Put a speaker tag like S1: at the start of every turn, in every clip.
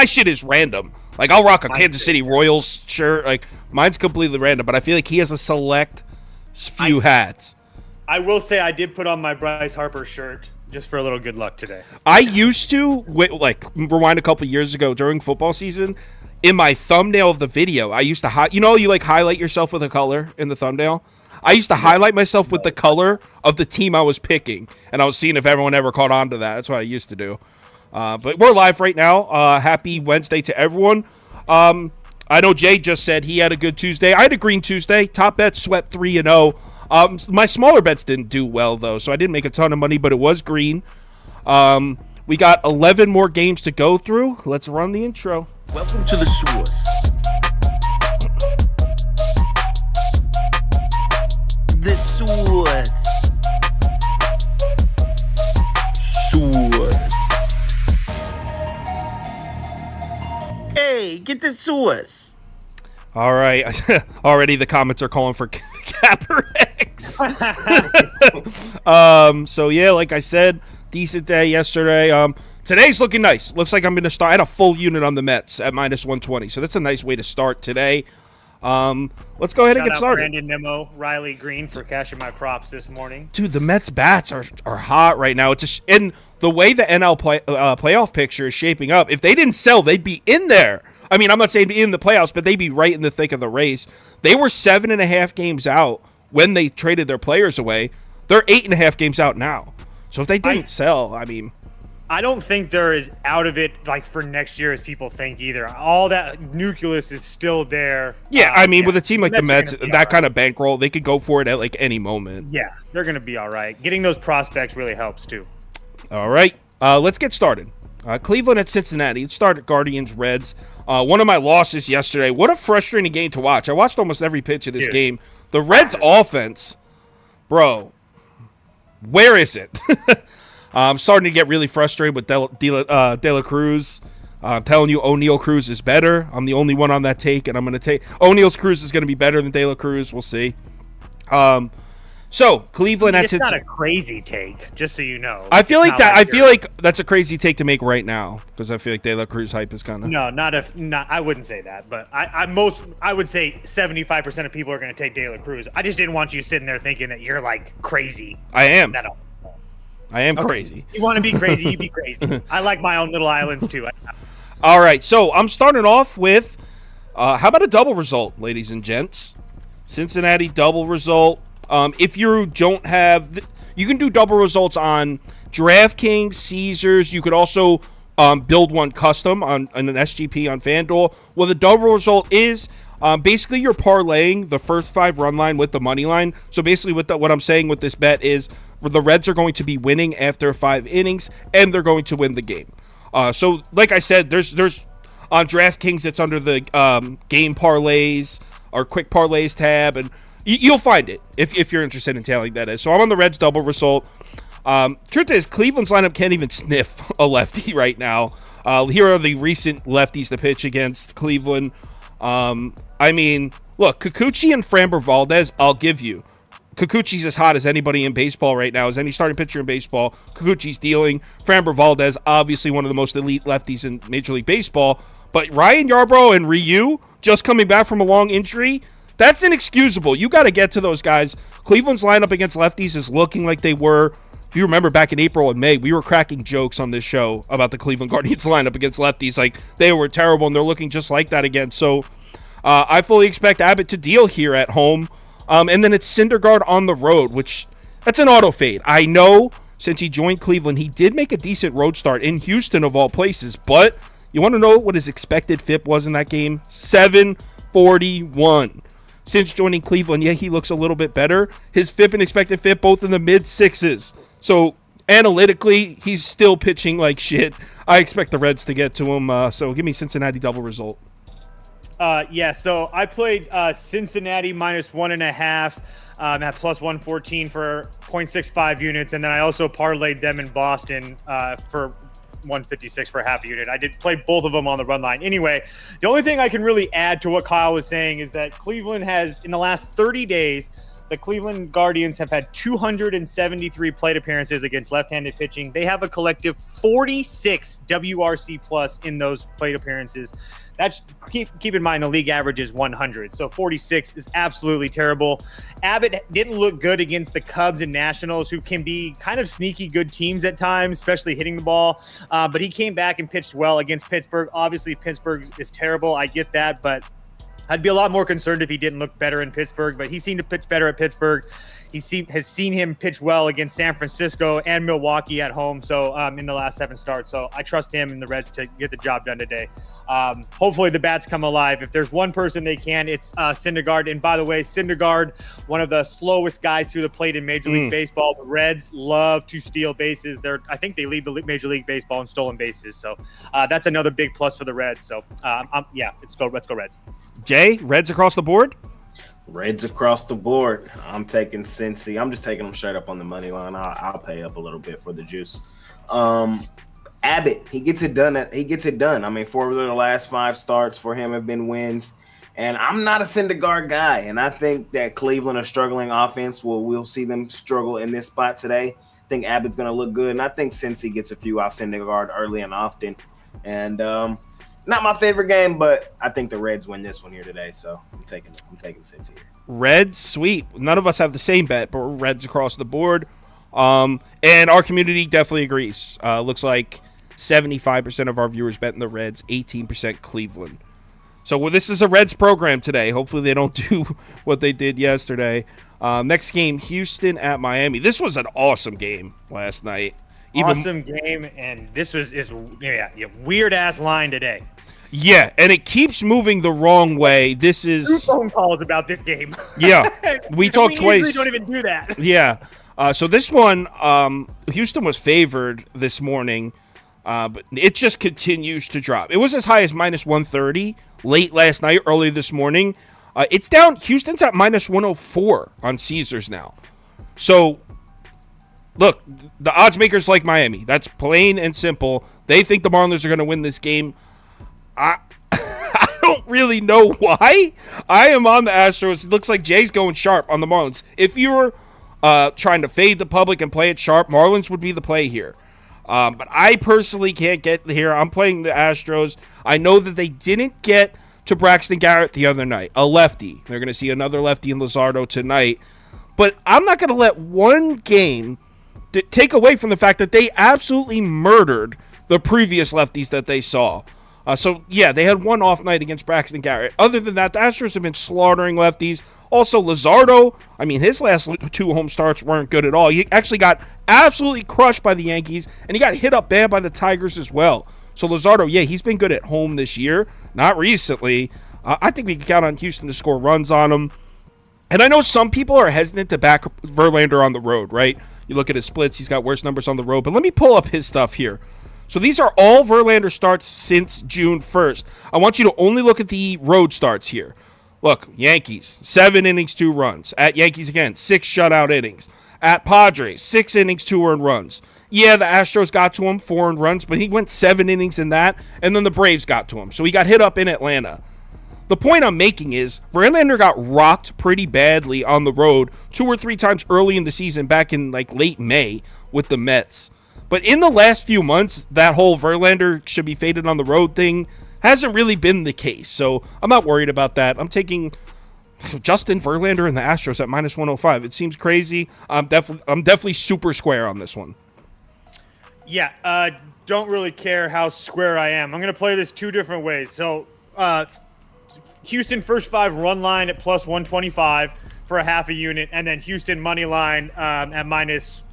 S1: my shit is random. Like, I'll rock a Kansas City Royals shirt. Like, mine's completely random, but I feel like he has a select few hats.
S2: I will say I did put on my Bryce Harper shirt just for a little good luck today.
S1: I used to, rewind a couple years ago during football season, in my thumbnail of the video, I used to, you like highlight yourself with a color in the thumbnail? I used to highlight myself with the color of the team I was picking, and I was seeing if everyone ever caught on to that. That's what I used to do. But we're live right now. Happy Wednesday to everyone. I know Jay just said he had a good Tuesday. I had a green Tuesday. Top bets swept 3-0. My smaller bets didn't do well, though, so I didn't make a ton of money, but it was green. We got 11 more games to go through. Let's run the intro.
S3: Welcome to the source. The source. Source. Hey, get the source.
S1: All right. Already the comments are calling for Caperex. So, yeah, like I said, decent day yesterday. Today's looking nice. Looks like I'm going to start. I had a full unit on the Mets at -120, so that's a nice way to start today. Let's go ahead and get started.
S2: Brandon Nimmo, Riley Green for cashing my props this morning.
S1: Dude, the Mets bats are hot right now. It's just, and the way the NL playoff picture is shaping up, if they didn't sell, they'd be in there. I mean, I'm not saying in the playoffs, but they'd be right in the thick of the race. They were 7.5 games out when they traded their players away. They're 8.5 games out now. So if they didn't sell, I mean,
S2: I don't think they're as out of it like for next year as people think either. All that nucleus is still there.
S1: Yeah, I mean, with a team like the Mets, that kind of bankroll, they could go for it at like any moment.
S2: Yeah, they're going to be all right. Getting those prospects really helps too.
S1: All right, let's get started. Cleveland at Cincinnati. Let's start at Guardians Reds. One of my losses yesterday. What a frustrating game to watch. I watched almost every pitch of this game. The Reds offense, bro, where is it? I'm starting to get really frustrated with De La Cruz. I'm telling you, O'Neal Cruz is better. I'm the only one on that take, and I'm going to take O'Neal's Cruz is going to be better than De La Cruz. We'll see. So Cleveland
S2: it's not a crazy take, just so you know.
S1: I feel like that. I feel like that's a crazy take to make right now because I feel like De La Cruz hype is kind of
S2: not. I wouldn't say that, but I would say 75% of people are going to take De La Cruz. I just didn't want you sitting there thinking that you're like crazy.
S1: I am. Crazy.
S2: You want to be crazy, you be crazy. I like my own little islands too.
S1: All right, so I'm starting off with how about a double result, ladies and gents? Cincinnati double result. If you don't have, you can do double results on DraftKings, Caesars. You could also build one custom on an SGP on FanDuel. Well, the double result is basically you're parlaying the first 5 run line with the money line. So basically, what I'm saying with this bet is the Reds are going to be winning after 5 innings, and they're going to win the game. So like I said, there's on DraftKings it's under the game parlays or quick parlays tab, and you'll find it if you're interested in tailing that is. So I'm on the Reds double result. Truth is, Cleveland's lineup can't even sniff a lefty right now. Here are the recent lefties to pitch against Cleveland. I mean, look, Kikuchi and Framber Valdez, I'll give you. Kikuchi's as hot as anybody in baseball right now, as any starting pitcher in baseball. Kikuchi's dealing. Framber Valdez, obviously one of the most elite lefties in Major League Baseball. But Ryan Yarbrough and Ryu, just coming back from a long injury, that's inexcusable. You got to get to those guys. Cleveland's lineup against lefties is looking like they were. If you remember back in April and May, we were cracking jokes on this show about the Cleveland Guardians lineup against lefties. Like, they were terrible, and they're looking just like that again. So I fully expect Abbott to deal here at home. And then it's Syndergaard on the road, which that's an auto fade. I know since he joined Cleveland, he did make a decent road start in Houston of all places. But you want to know what his expected FIP was in that game? 741. Since joining Cleveland, yeah, he looks a little bit better. His FIP and expected FIP both in the mid-6s. So analytically, he's still pitching like shit. I expect the Reds to get to him. So give me Cincinnati double result.
S2: So I played Cincinnati -1.5 at +114 for 0.65 units, and then I also parlayed them in Boston for 156 for half a unit. I did play both of them on the run line. Anyway, the only thing I can really add to what Kyle was saying is that Cleveland has, in the last 30 days, the Cleveland Guardians have had 273 plate appearances against left-handed pitching. They have a collective 46 WRC plus in those plate appearances. That's keep in mind the league average is 100, so 46 is absolutely terrible. Abbott didn't look good against the Cubs and Nationals, who can be kind of sneaky good teams at times, especially hitting the ball. But he came back and pitched well against Pittsburgh. Obviously, Pittsburgh is terrible. I get that, but I'd be a lot more concerned if he didn't look better in Pittsburgh. But he seemed to pitch better at Pittsburgh. Has seen him pitch well against San Francisco and Milwaukee at home. So in the last 7 starts, so I trust him and the Reds to get the job done today. Hopefully the bats come alive. If there's one person they can, it's Syndergaard. And by the way, Syndergaard, one of the slowest guys through the plate in Major League Baseball. The Reds love to steal bases. I think they lead the Major League Baseball in stolen bases. So that's another big plus for the Reds. So let's go Reds.
S1: Jay, Reds across the board?
S4: Reds across the board. I'm taking Cincy. I'm just taking them straight up on the money line. I'll pay up a little bit for the juice. Abbott, he gets it done. I mean, 4 of the last 5 starts for him have been wins. And I'm not a Syndergaard guy. And I think that Cleveland, a struggling offense, we'll see them struggle in this spot today. I think Abbott's going to look good. And I think Cincy gets a few off Syndergaard early and often. And not my favorite game, but I think the Reds win this one here today. So I'm taking Cincy here.
S1: Reds, sweet. None of us have the same bet, but we're Reds across the board. And our community definitely agrees. Looks like 75% of our viewers bet in the Reds, 18% Cleveland. So this is a Reds program today. Hopefully they don't do what they did yesterday. Next game, Houston at Miami. This was an awesome game last night.
S2: Awesome game, and this was weird ass line today.
S1: Yeah, and it keeps moving the wrong way. This is
S2: 2 phone calls about this game.
S1: Yeah, we talked twice.
S2: We don't even do that.
S1: Yeah, so this one, Houston was favored this morning, but it just continues to drop. It was as high as minus 130 late last night, early this morning. It's down. Houston's at minus 104 on Caesars now. So, look, the odds makers like Miami. That's plain and simple. They think the Marlins are going to win this game. I don't really know why. I am on the Astros. It looks like Jay's going sharp on the Marlins. If you were trying to fade the public and play it sharp, Marlins would be the play here. But I personally can't get here. I'm playing the Astros. I know that they didn't get to Braxton Garrett the other night, a lefty. They're going to see another lefty in Luzardo tonight. But I'm not going to let one game take away from the fact that they absolutely murdered the previous lefties that they saw. They had one off night against Braxton Garrett. Other than that, the Astros have been slaughtering lefties. Also, Luzardo, his last 2 home starts weren't good at all. He actually got absolutely crushed by the Yankees, and he got hit up bad by the Tigers as well. So Luzardo, he's been good at home this year, not recently. I think we can count on Houston to score runs on him. And I know some people are hesitant to back Verlander on the road, right? You look at his splits, he's got worse numbers on the road. But let me pull up his stuff here. So these are all Verlander starts since June 1st. I want you to only look at the road starts here. Look, Yankees, 7 innings, 2 runs. At Yankees again, 6 shutout innings. At Padres, 6 innings, 2 earned runs. Yeah, the Astros got to him, 4 earned runs, but he went 7 innings in that, and then the Braves got to him. So he got hit up in Atlanta. The point I'm making is Verlander got rocked pretty badly on the road 2 or 3 times early in the season back in late May with the Mets. But in the last few months, that whole Verlander should be faded on the road thing hasn't really been the case. So I'm not worried about that. I'm taking Justin Verlander and the Astros at minus 105. It seems crazy. I'm definitely super square on this one.
S2: Yeah, don't really care how square I am. I'm going to play this 2 different ways. So Houston first 5 run line at plus 125 for a half a unit, and then Houston money line at minus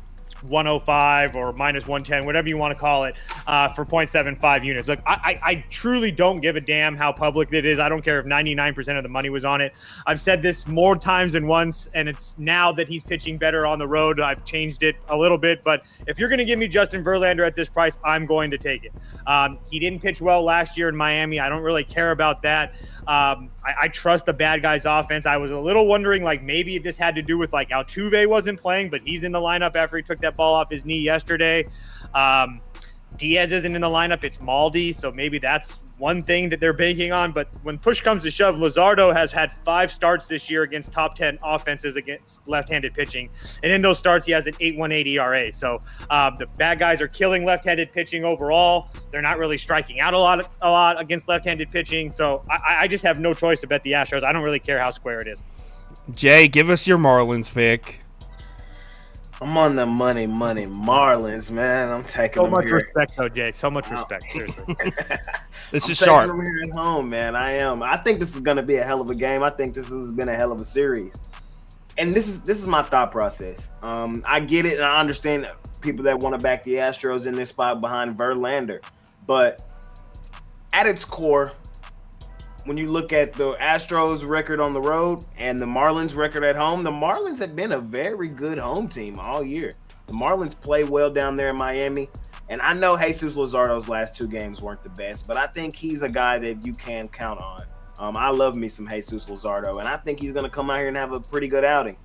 S2: 105 or minus 110, whatever you want to call it, for 0.75 units. Look, I truly don't give a damn how public it is. I don't care if 99% of the money was on it. I've said this more times than once, and it's now that he's pitching better on the road, I've changed it a little bit. But if you're going to give me Justin Verlander at this price, I'm going to take it. He didn't pitch well last year in Miami. I don't really care about that. I trust the bad guys' offense. I was a little wondering, maybe this had to do with Altuve wasn't playing, but he's in the lineup after he took that ball off his knee yesterday. Diaz isn't in the lineup. It's Maldi, so maybe that's one thing that they're banking on, but when push comes to shove, Luzardo has had 5 starts this year against top 10 offenses against left-handed pitching, and in those starts he has an 8.18 ERA. So the bad guys are killing left-handed pitching overall. They're not really striking out a lot against left-handed pitching. So I just have no choice to bet the Astros. I don't really care how square it is.
S1: Jay, give us your Marlins pick.
S4: I'm on the money Marlins, man. I'm taking
S2: So
S4: them
S2: much
S4: here.
S2: respect, though, Jay. So much respect. Seriously.
S1: This is
S4: I'm
S1: sharp.
S4: taking them here at home, man. I am. I think this is going to be a hell of a game. I think this has been a hell of a series. And this is my thought process. I get it, and I understand people that want to back the Astros in this spot behind Verlander. But at its core, when you look at the Astros record on the road and the Marlins record at home, the Marlins have been a very good home team all year. The Marlins play well down there in Miami. And I know Jesus Luzardo's last 2 games weren't the best, but I think he's a guy that you can count on. I love me some Jesus Luzardo, and I think he's going to come out here and have a pretty good outing.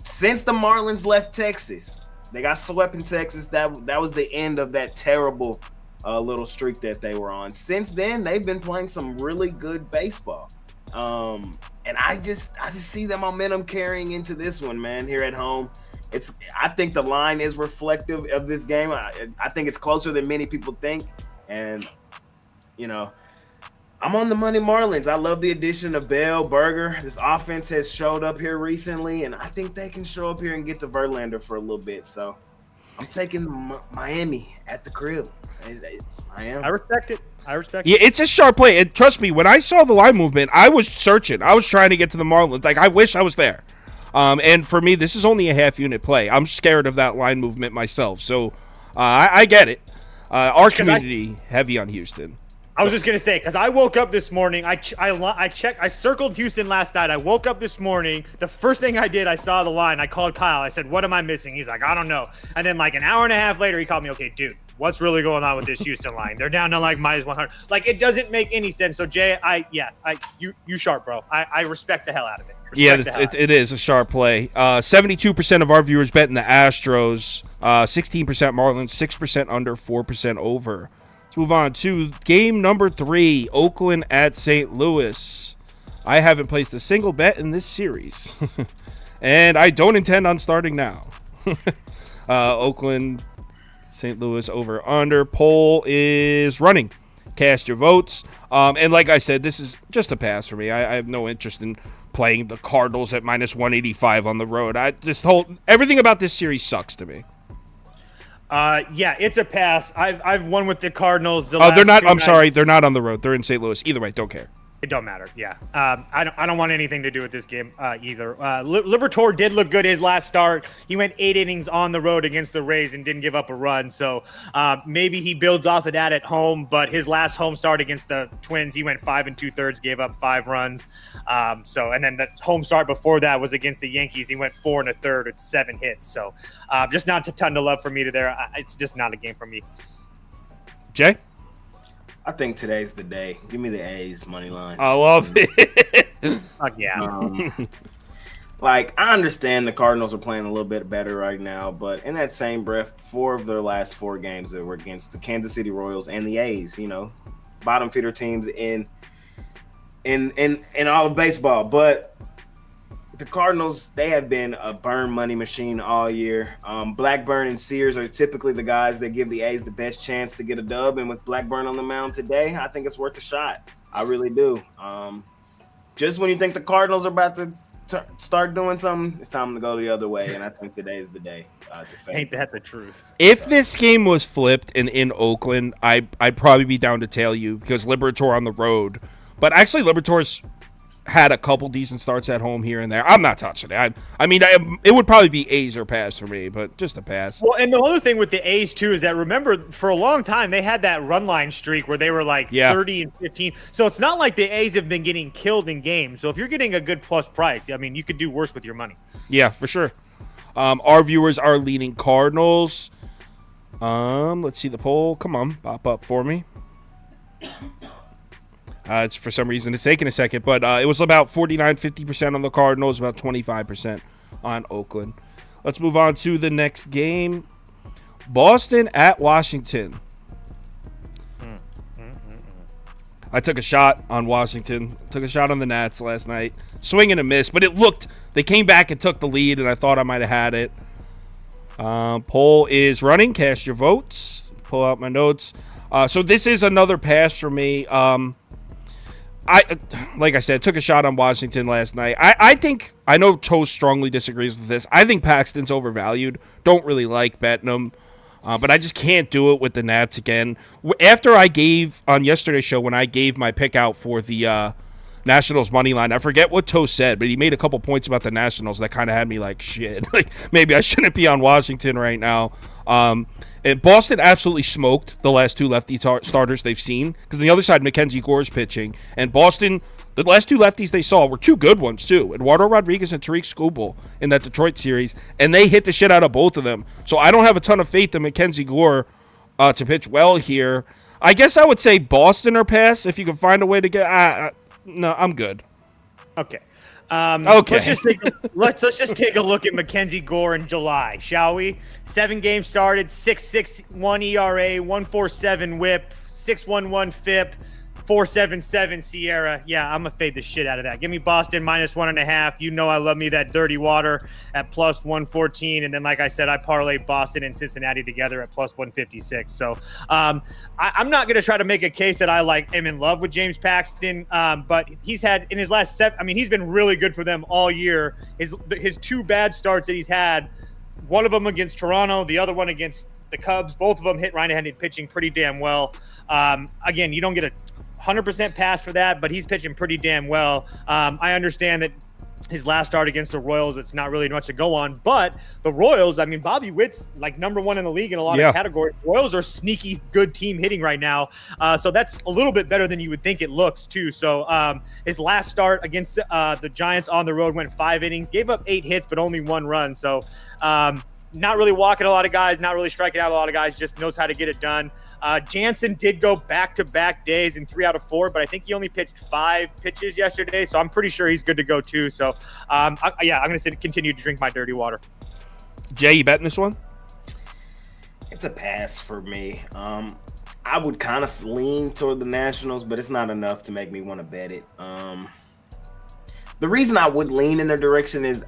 S4: Since the Marlins left Texas, they got swept in Texas. That was the end of that terrible little streak that they were on. Since then, they've been playing some really good baseball. And I just see the momentum carrying into this one, man, here at home. I think the line is reflective of this game. I think it's closer than many people think. And, I'm on the money Marlins. I love the addition of Bell, Berger. This offense has showed up here recently, and I think they can show up here and get to Verlander for a little bit. So I'm taking Miami at the crib. I am.
S2: I respect it.
S1: Yeah, it's a sharp play. And trust me, when I saw the line movement, I was searching. I was trying to get to the Marlins. Like, I wish I was there. And for me, this is only a half-unit play. I'm scared of that line movement myself. So I get it. Our community heavy on Houston.
S2: I was just gonna say, because I woke up this morning. I circled Houston last night. I woke up this morning. The first thing I did, I saw the line. I called Kyle. I said, "What am I missing?" He's like, "I don't know." And then like an hour and a half later, he called me. Okay, dude, what's really going on with this Houston line? They're down to like minus 100. Like, it doesn't make any sense. So Jay, you sharp, bro. I respect the hell out of it.
S1: It is a sharp play. 72% of our viewers bet in the Astros. 16% Marlins, 6% under, 4% over. Let's move on to game number 3, Oakland at St. Louis. I haven't placed a single bet in this series, and I don't intend on starting now. Oakland, St. Louis over under. Poll is running. Cast your votes. And like I said, this is just a pass for me. I have no interest in playing the Cardinals at minus 185 on the road. Everything about this series sucks to me.
S2: Yeah, it's a pass. I've won with the Cardinals.
S1: They're not. I'm sorry, they're not on the road. They're in St. Louis. Either way, don't care.
S2: It don't matter. Yeah. I don't want anything to do with this game either. Liberatore did look good his last start. He went 8 innings on the road against the Rays and didn't give up a run. So maybe he builds off of that at home. But his last home start against the Twins, he went 5 2/3, gave up 5 runs. And then the home start before that was against the Yankees. He went 4 1/3 with 7 hits. So just not a ton of love for me to there. It's just not a game for me.
S1: Jay?
S4: I think today's the day. Give me the A's money line.
S1: I love it.
S2: Fuck yeah.
S4: I understand the Cardinals are playing a little bit better right now, but in that same breath, 4 of their last 4 games that were against the Kansas City Royals and the A's, bottom feeder teams in all of baseball. But the Cardinals, they have been a burn money machine all year. Blackburn and Sears are typically the guys that give the A's the best chance to get a dub. And with Blackburn on the mound today, I think it's worth a shot. I really do. Just when you think the Cardinals are about to start doing something, it's time to go the other way. And I think today is the day to fade.
S2: Ain't that the truth?
S1: If this game was flipped and in Oakland, I'd probably be down to tail you because Liberatore on the road. But actually, Liberatore's had a couple decent starts at home here and there. I'm not touching it. It would probably be A's or pass for me, but just a pass.
S2: Well, and the other thing with the A's too is that, remember, for a long time they had that run line streak where they were like 30 and 15. So it's not like the A's have been getting killed in games. So if you're getting a good plus price, you could do worse with your money. Yeah,
S1: for sure. Our viewers are leaning Cardinals. Let's see the poll. Come on, pop up for me. It's for some reason it's taking a second, but it was about 49-50% on the Cardinals, about 25% on Oakland. Let's move on to the next game. Boston at Washington. I took a shot on Washington. Took a shot on the Nats last night. Swing and a miss, but they came back and took the lead, and I thought I might have had it. Poll is running. Cast your votes. Pull out my notes. So this is another pass for me. Like I said, took a shot on Washington last night. I know Toast strongly disagrees with this. I think Paxton's overvalued. Don't really like betting him. But I just can't do it with the Nats again. After I gave, on yesterday's show, when I gave my pick out for the Nationals money line, I forget what Toast said, but he made a couple points about the Nationals that kind of had me like, shit. Like, maybe I shouldn't be on Washington right now. And Boston absolutely smoked the last two lefty starters they've seen, because on the other side, Mackenzie Gore's pitching. And Boston, the last two lefties they saw were two good ones, too. Eduardo Rodriguez and Tariq Skubal in that Detroit series, and they hit the shit out of both of them. So I don't have a ton of faith in Mackenzie Gore to pitch well here. I guess I would say Boston or pass if you can find a way to get... no, I'm good.
S2: Okay.
S1: Okay.
S2: Let's just take a look at Mackenzie Gore in July, shall we? 7 games started, 6.61 ERA, 1.47 WHIP, 6.11 FIP, 4.77 Sierra. Yeah, I'm gonna fade the shit out of that. Give me Boston -1.5. You know I love me that dirty water at +114, and then like I said, I parlayed Boston and Cincinnati together at +156. So I'm not gonna try to make a case that I am in love with James Paxton, but he's had in his last 7. I mean, he's been really good for them all year. His 2 bad starts that he's had, one of them against Toronto, the other one against the Cubs. Both of them hit right-handed pitching pretty damn well. Again, you don't get a 100% pass for that, but he's pitching pretty damn well. I understand that his last start against the Royals, it's not really much to go on, but the Royals, I mean, Bobby Witt's like #1 in the league in a lot of categories. Royals are sneaky good team hitting right now. So that's a little bit better than you would think it looks too. So his last start against the Giants on the road went 5 innings, gave up 8 hits, but only 1 run. So not really walking a lot of guys, not really striking out a lot of guys, just knows how to get it done. Jansen did go back-to-back days in 3 out of 4, but I think he only pitched 5 pitches yesterday, so I'm pretty sure he's good to go too. So, I'm going to continue to drink my dirty water.
S1: Jay, you betting this one?
S4: It's a pass for me. I would kind of lean toward the Nationals, but it's not enough to make me want to bet it. The reason I would lean in their direction is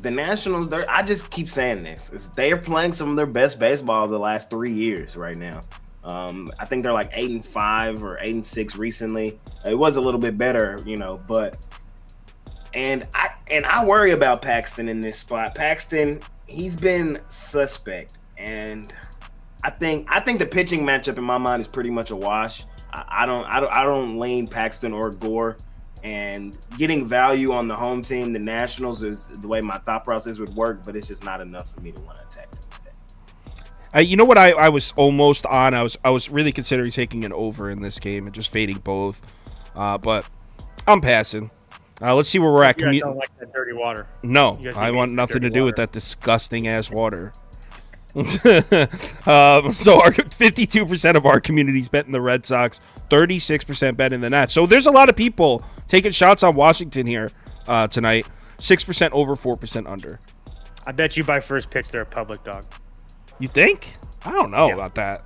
S4: the Nationals, I just keep saying this, is they're playing some of their best baseball of the last 3 years right now. I think they're like 8-5 or 8-6 recently. It was a little bit better, but I worry about Paxton in this spot. Paxton, he's been suspect, and I think the pitching matchup in my mind is pretty much a wash. I don't lean Paxton or Gore. And getting value on the home team, the Nationals, is the way my thought process would work, but it's just not enough for me to want to attack them today.
S1: You know what I was almost on? I was really considering taking an over in this game and just fading both. But I'm passing. Let's see where we're at.
S2: You guys don't like that dirty water.
S1: No, I want nothing to do with that disgusting-ass water. So our 52% of our community's betting the Red Sox, 36% betting the Nats. So there's a lot of people taking shots on Washington here tonight. 6% over, 4% under.
S2: I bet you by first pitch they're a public dog.
S1: You think? I don't know about that.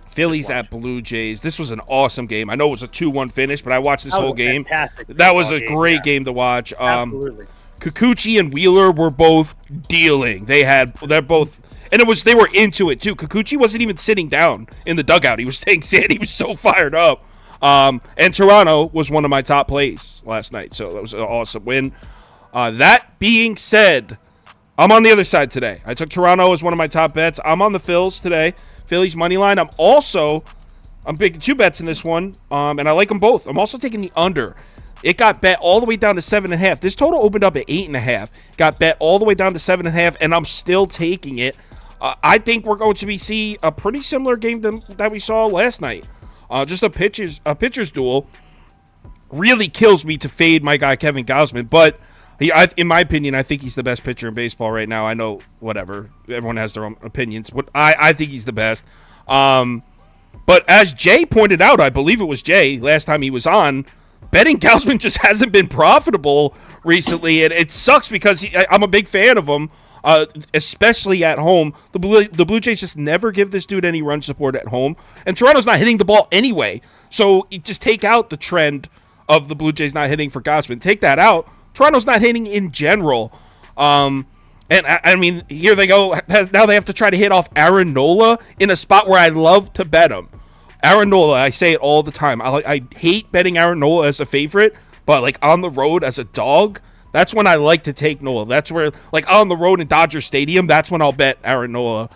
S1: Phillies at Blue Jays. This was an awesome game. I know it was a 2-1 finish, but I watched this whole game. That was a great game to watch.
S2: Absolutely.
S1: Kikuchi and Wheeler were both dealing. They were into it too. Kikuchi wasn't even sitting down in the dugout. He was staying sit. He was so fired up. And Toronto was one of my top plays last night, so that was an awesome win. That being said, I'm on the other side today. I took Toronto as one of my top bets. I'm on the Phils today. Phillies money line. I'm picking 2 bets in this one, and I like them both. I'm also taking the under. It got bet all the way down to 7.5. This total opened up at 8.5. Got bet all the way down to 7.5, and I'm still taking it. I think we're going to see a pretty similar game that we saw last night. Just a pitcher's duel. Really kills me to fade my guy Kevin Gausman, but in my opinion, I think he's the best pitcher in baseball right now. I know, whatever, everyone has their own opinions, but I think he's the best. But as Jay pointed out, I believe it was Jay last time he was on, betting Gausman just hasn't been profitable recently, and it sucks because I'm a big fan of him. especially at home. The Blue Jays just never give this dude any run support at home, and Toronto's not hitting the ball anyway. So you just take out the trend of the Blue Jays not hitting for Gausman. Take that out. Toronto's not hitting in general. And I mean, here they go. Now they have to try to hit off Aaron Nola in a spot where I love to bet him. Aaron Nola, I say it all the time. I hate betting Aaron Nola as a favorite, but like on the road as a dog, that's when I like to take Nola. That's where, like on the road in Dodger Stadium, that's when I'll bet Aaron Nola.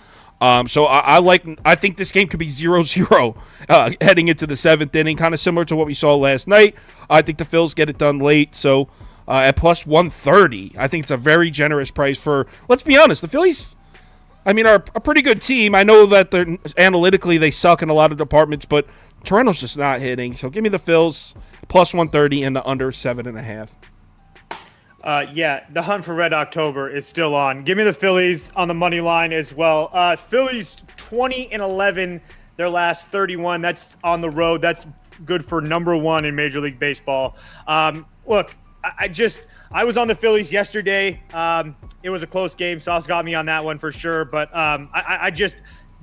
S1: So I think this game could be 0-0 heading into the 7th inning, kind of similar to what we saw last night. I think the Phils get it done late, so at plus 130, I think it's a very generous price for, let's be honest, the Phillies, I mean, are a pretty good team. I know that they're analytically they suck in a lot of departments, but Toronto's just not hitting. So give me the Phils plus 130 and the under 7.5.
S2: Yeah, the hunt for Red October is still on. Give me the Phillies on the money line as well. Phillies 20-11, their last 31. That's on the road. That's good for number 1 in Major League Baseball. Look, I was on the Phillies yesterday. It was a close game. Sauce got me on that one for sure. But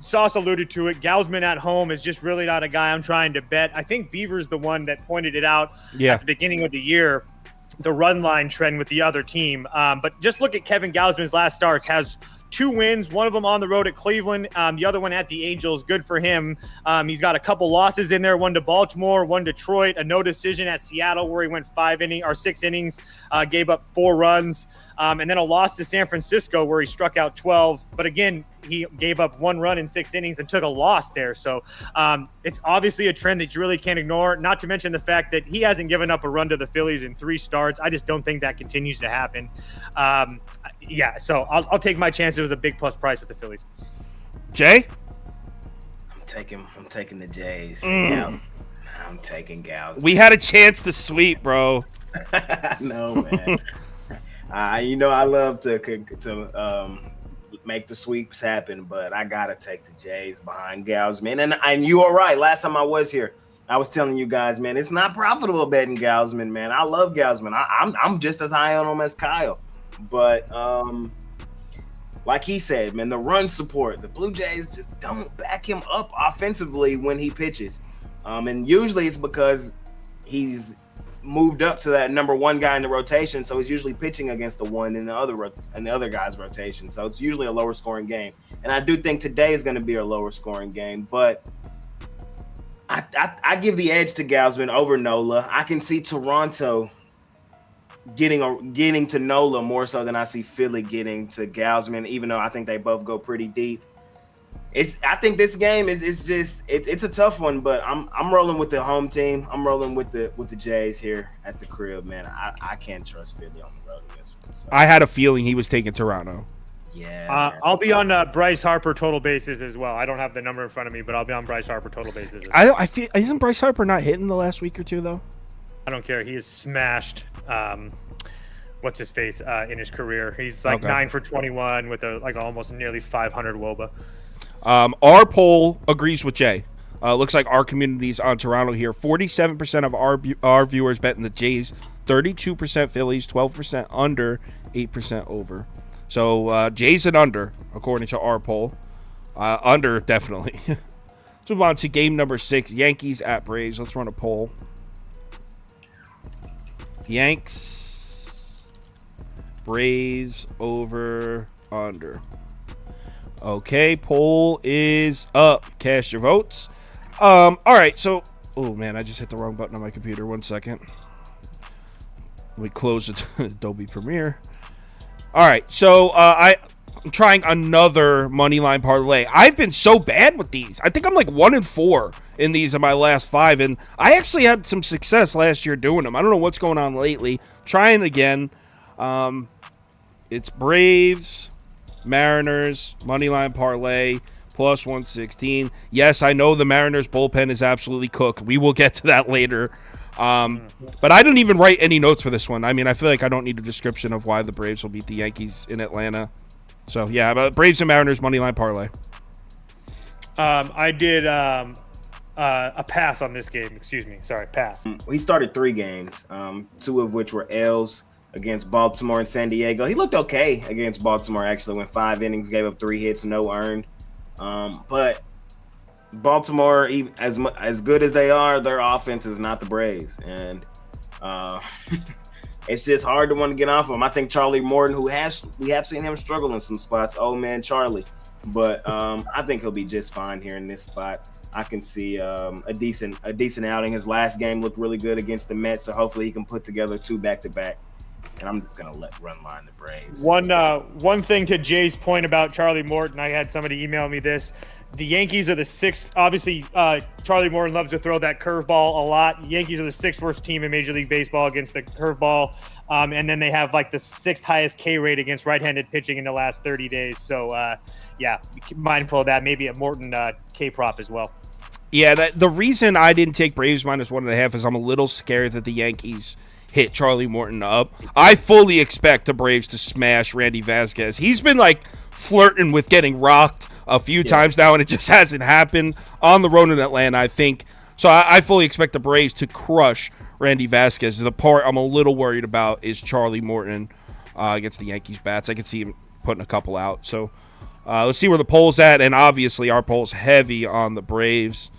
S2: Sauce alluded to it. Gausman at home is just really not a guy I'm trying to bet. I think Beaver's the one that pointed it out at the beginning of the year, the run line trend with the other team. But just look at Kevin Gausman's last starts. Has 2 wins, one of them on the road at Cleveland, the other one at the Angels. Good for him. He's got a couple losses in there, one to Baltimore, one Detroit, a no decision at Seattle where he went 6 innings, gave up 4 runs, and then a loss to San Francisco where he struck out 12. But again, he gave up 1 run in 6 innings and took a loss there. So it's obviously a trend that you really can't ignore, not to mention the fact that he hasn't given up a run to the Phillies in 3 starts. I just don't think that continues to happen. So I'll take my chances with a big plus price with the Phillies.
S1: Jay?
S4: I'm taking the Jays. Yeah, I'm taking Gals.
S1: We had a chance to sweep, bro.
S4: No, man. I love to make the sweeps happen, but I gotta take the Jays behind Gausman. And you are right. Last time I was here, I was telling you guys, man, it's not profitable betting Gausman, man. I love Gausman. I'm just as high on him as Kyle. But like he said, man, the run support, the Blue Jays just don't back him up offensively when he pitches. And usually it's because he's moved up to that number 1 guy in the rotation, so he's usually pitching against the one in the other guy's rotation. So it's usually a lower scoring game. And I do think today is going to be a lower scoring game, but I give the edge to Gausman over Nola. I can see Toronto getting to Nola more so than I see Philly getting to Gausman, even though I think they both go pretty deep. I think this game is it's a tough one, but I'm rolling with the home team. I'm rolling with the Jays here at the crib, man. I can't trust Philly on the road in this one. So.
S1: I had a feeling he was taking Toronto.
S4: Yeah.
S2: I'll be on Bryce Harper total bases as well. I don't have the number in front of me, but I'll be on Bryce Harper total bases.
S1: I feel, isn't Bryce Harper not hitting the last week or two though?
S2: I don't care. He is smashed. What's his face in his career? He's like 9 for 21 with almost nearly 500 WOBA.
S1: Our poll agrees with Jay. Looks like our community's on Toronto here. 47% of our viewers betting the Jays, 32% Phillies, 12% under, 8% over. So Jays and under, according to our poll. Under, definitely. Let's move on to game number 6, Yankees at Braves. Let's run a poll. Yanks, Braves, over, under. Okay, poll is up. Cast your votes. All right, so... Oh, man, I just hit the wrong button on my computer. 1 second. Let me close it. Adobe Premiere. All right, so I'm trying another moneyline parlay. I've been so bad with these. I think I'm like 1-4 in these in my last 5, and I actually had some success last year doing them. I don't know what's going on lately. Trying again. It's Braves, Mariners, moneyline parlay, plus 116. Yes, I know the Mariners bullpen is absolutely cooked. We will get to that later. But I didn't even write any notes for this one. I mean, I feel like I don't need a description of why the Braves will beat the Yankees in Atlanta. So, yeah, but Braves and Mariners, moneyline parlay.
S2: I did a pass on this game. Excuse me. Sorry, pass.
S4: He started 3 games, 2 of which were L's. against Baltimore and San Diego. He looked okay against Baltimore, actually, went 5 innings, gave up 3 hits, no earned. But Baltimore, even as good as they are, their offense is not the Braves. And it's just hard to want to get off of him. I think Charlie Morton, we have seen him struggle in some spots. Oh, man, Charlie. But I think he'll be just fine here in this spot. I can see a decent outing. His last game looked really good against the Mets, so hopefully he can put together 2 back-to-back. And I'm just gonna run line the Braves.
S2: One thing to Jay's point about Charlie Morton, I had somebody email me this. The Yankees are the 6th. Obviously, Charlie Morton loves to throw that curveball a lot. Yankees are the 6th worst team in Major League Baseball against the curveball, and then they have like the 6th highest K rate against right-handed pitching in the last 30 days. So, yeah, be mindful of that. Maybe a Morton K prop as well.
S1: Yeah, the reason I didn't take Braves -1.5 is I'm a little scared that the Yankees hit Charlie Morton up. I fully expect the Braves to smash Randy Vasquez. He's been like flirting with getting rocked a few times now, and it just hasn't happened on the road in Atlanta, I think. So I fully expect the Braves to crush Randy Vasquez. The part I'm a little worried about is Charlie Morton against the Yankees bats. I could see him putting a couple out. So let's see where the poll's at, and obviously our poll's heavy on the Braves.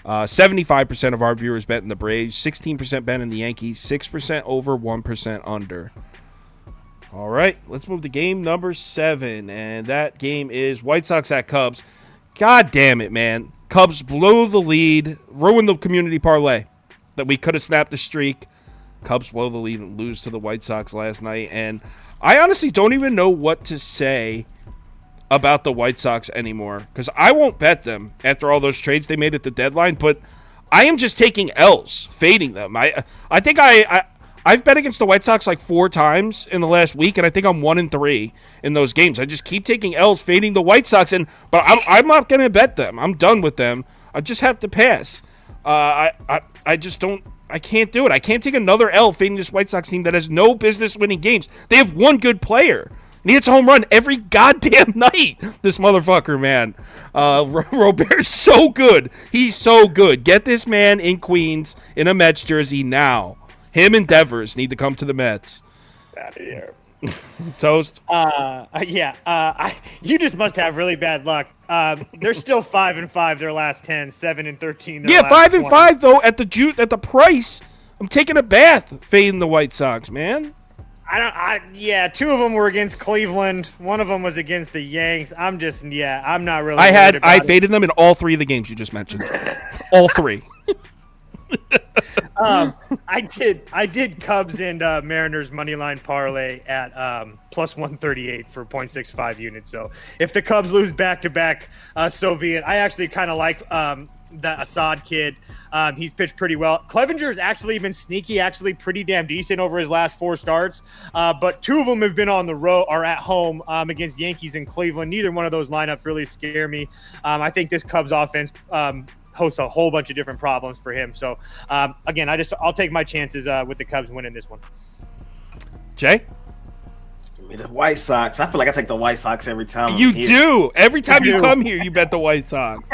S1: 75% of our viewers bet in the Braves, 16% bet in the Yankees, 6% over, 1% under. All right, let's move to game number 7, and that game is White Sox at Cubs. God damn it, man. Cubs blow the lead, ruin the community parlay that we could have snapped the streak. Cubs blow the lead and lose to the White Sox last night, and I honestly don't even know what to say about the White Sox anymore, because I won't bet them after all those trades they made at the deadline, but I am just taking L's, fading them. I think I've bet against the White Sox like 4 times in the last week, and I think I'm 1-3 in those games. I just keep taking L's, fading the White Sox, but I'm not going to bet them. I'm done with them. I just have to pass. I just don't. I can't do it. I can't take another L fading this White Sox team that has no business winning games. They have one good player. And he hits a home run every goddamn night. This motherfucker, man. Robert's so good. He's so good. Get this man in Queens in a Mets jersey now. Him and Devers need to come to the Mets.
S2: Out of here.
S1: Toast.
S2: You just must have really bad luck. They're still 5-5 their last 10, 7-13.
S1: Yeah, 5-5 though at the price. I'm taking a bath fading the White Sox, man.
S2: 2 of them were against Cleveland. One of them was against the Yanks. I'm not really.
S1: I faded them in all 3 of the games you just mentioned. All 3.
S2: I did Cubs and Mariners money line parlay at plus 138 for 0.65 units. So if the Cubs lose back to back, so be it. I actually kind of like the Assad kid. He's pitched pretty well. Clevenger's actually been sneaky, actually pretty damn decent over his last 4 starts. But 2 of them have been on the road or at home against Yankees and Cleveland. Neither one of those lineups really scare me. I think this Cubs offense hosts a whole bunch of different problems for him. So again, I'll take my chances with the Cubs winning this one.
S1: Jay?
S4: The White Sox. I feel like I take the White Sox every time.
S1: You do. Every time you come here, you bet the White Sox.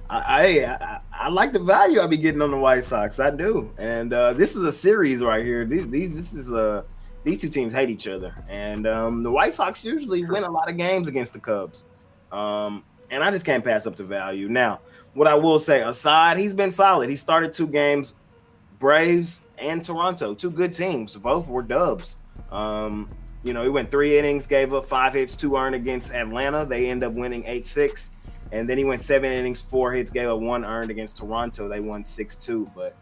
S4: I like the value I be getting on the White Sox. I do, and this is a series right here. These 2 teams hate each other, and the White Sox usually win a lot of games against the Cubs, and I just can't pass up the value. Now, what I will say, Assad, he's been solid. He started 2 games, Braves and Toronto, 2 good teams. Both were dubs. He went 3 innings, gave up 5 hits, 2 earned against Atlanta. They end up winning 8-6. And then he went 7 innings, 4 hits, gave up 1 earned against Toronto. They won 6-2. But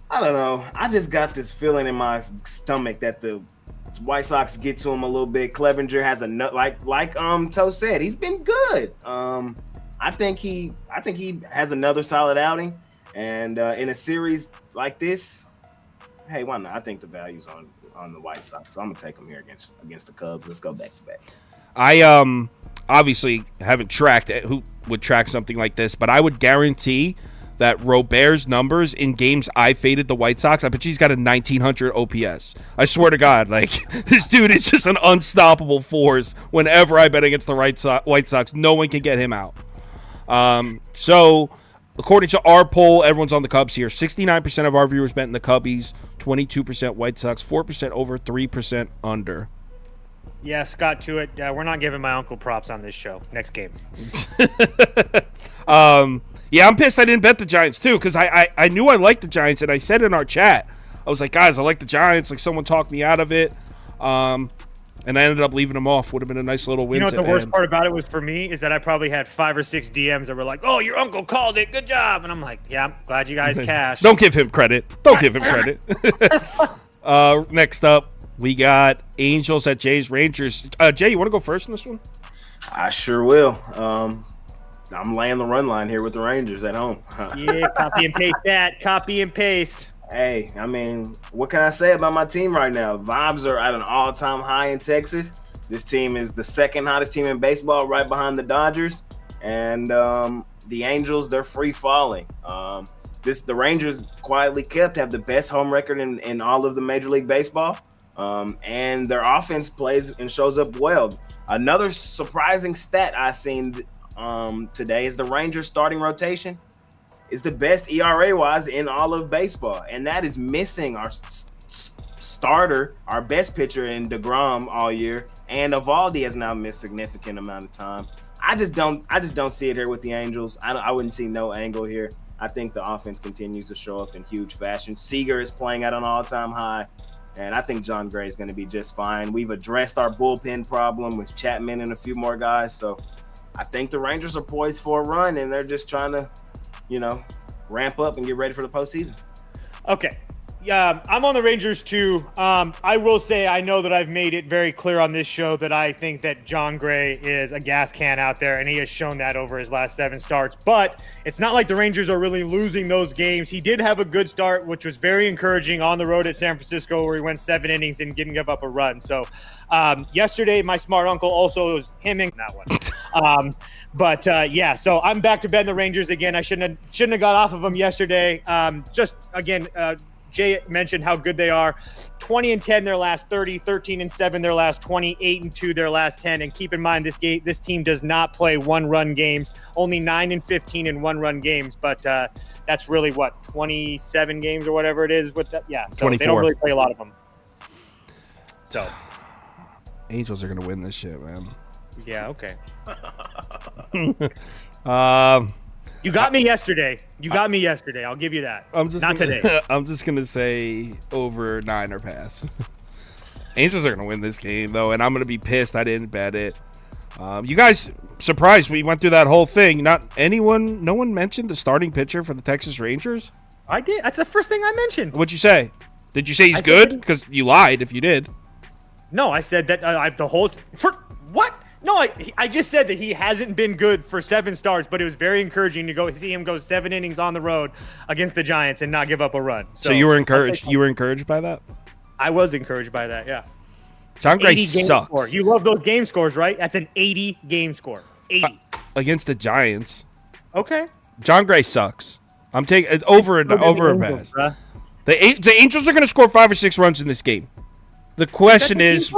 S4: I don't know. I just got this feeling in my stomach that the White Sox get to him a little bit. Clevenger has a nut, like Toe said, he's been good. I think he has another solid outing. And in a series like this, hey, why not? I think the value's on the White Sox. So I'm gonna take them here against the Cubs. Let's go back to back.
S1: I obviously haven't tracked it. Who would track something like this? But I would guarantee that Robert's numbers in games I faded the White Sox, I bet he's got a 1900 OPS. I swear to God, like, this dude is just an unstoppable force. Whenever I bet against the White Sox, no one can get him out. So according to our poll, everyone's on the Cubs here. 69% of our viewers bet in the Cubbies, 22% White Sox, 4% over, 3% under.
S2: Yeah, Scott to it. We're not giving my uncle props on this show. Next game.
S1: Yeah, I'm pissed I didn't bet the Giants too, because I knew I liked the Giants, and I said in our chat, I was like, guys, I like the Giants. Like, someone talked me out of it. And I ended up leaving them off. Would have been a nice little win.
S2: You know what the worst part about it was for me is that I probably had 5 or 6 DMs that were like, "Oh, your uncle called it. Good job." And I'm like, "Yeah, I'm glad you guys cashed."
S1: Don't give him credit. Don't give him credit. Next up, we got Angels at Jays Rangers. Jay, you want to go first in this one?
S4: I sure will. I'm laying the run line here with the Rangers at home.
S2: Yeah, copy and paste that. Copy and paste.
S4: Hey, I mean, what can I say about my team right now? Vibes are at an all-time high in Texas. This team is the second hottest team in baseball, right behind the Dodgers. And the Angels, they're free falling. The Rangers, quietly kept, have the best home record in all of the Major League Baseball. And their offense plays and shows up well. Another surprising stat I seen today is the Rangers starting rotation is the best ERA-wise in all of baseball, and that is missing our starter, our best pitcher in DeGrom all year, and Evaldi has now missed significant amount of time. I just don't see it here with the Angels. I wouldn't see no angle here. I think the offense continues to show up in huge fashion. Seager is playing at an all-time high, and I think John Gray is going to be just fine. We've addressed our bullpen problem with Chapman and a few more guys, so I think the Rangers are poised for a run, and they're just trying to ramp up and get ready for the postseason.
S2: Okay. Yeah, I'm on the Rangers too. I will say I know that I've made it very clear on this show that I think that John Gray is a gas can out there, and he has shown that over his last 7 starts. But it's not like the Rangers are really losing those games. He did have a good start, which was very encouraging on the road at San Francisco, where he went 7 innings and didn't give up a run. So yesterday, my smart uncle also was him in that one. Yeah, so I'm back to betting the Rangers again. I shouldn't have got off of them yesterday. Jay mentioned how good they are. 20-10 their last 30, 13-7 their last 20, 8-2 their last 10. And keep in mind, this team does not play one-run games. Only 9-15 in one-run games. But that's really 27 games or whatever it is with that. Yeah, so
S1: 24.
S2: They don't really play a lot of them. So
S1: Angels are gonna win this shit, man.
S2: Yeah. Okay.
S1: You
S2: got me yesterday. I'll give you that. Not today.
S1: I'm just gonna say over 9 or pass. Angels are gonna win this game though, and I'm gonna be pissed I didn't bet it. You guys surprised we went through that whole thing? No one mentioned the starting pitcher for the Texas Rangers?
S2: I did. That's the first thing I mentioned.
S1: What'd you say? Did you say he's good? Because you lied if you did.
S2: No, I said that what? No, I just said that he hasn't been good for 7 starts, but it was very encouraging to see him go 7 innings on the road against the Giants and not give up a run.
S1: So you were encouraged. You were encouraged by that?
S2: I was encouraged by that. Yeah.
S1: John Gray sucks.
S2: Score. You love those game scores, right? That's an 80 game score. 80
S1: against the Giants.
S2: Okay.
S1: John Gray sucks. I'm taking over a pass. The Angels are going to score 5 or 6 runs in this game. The question is.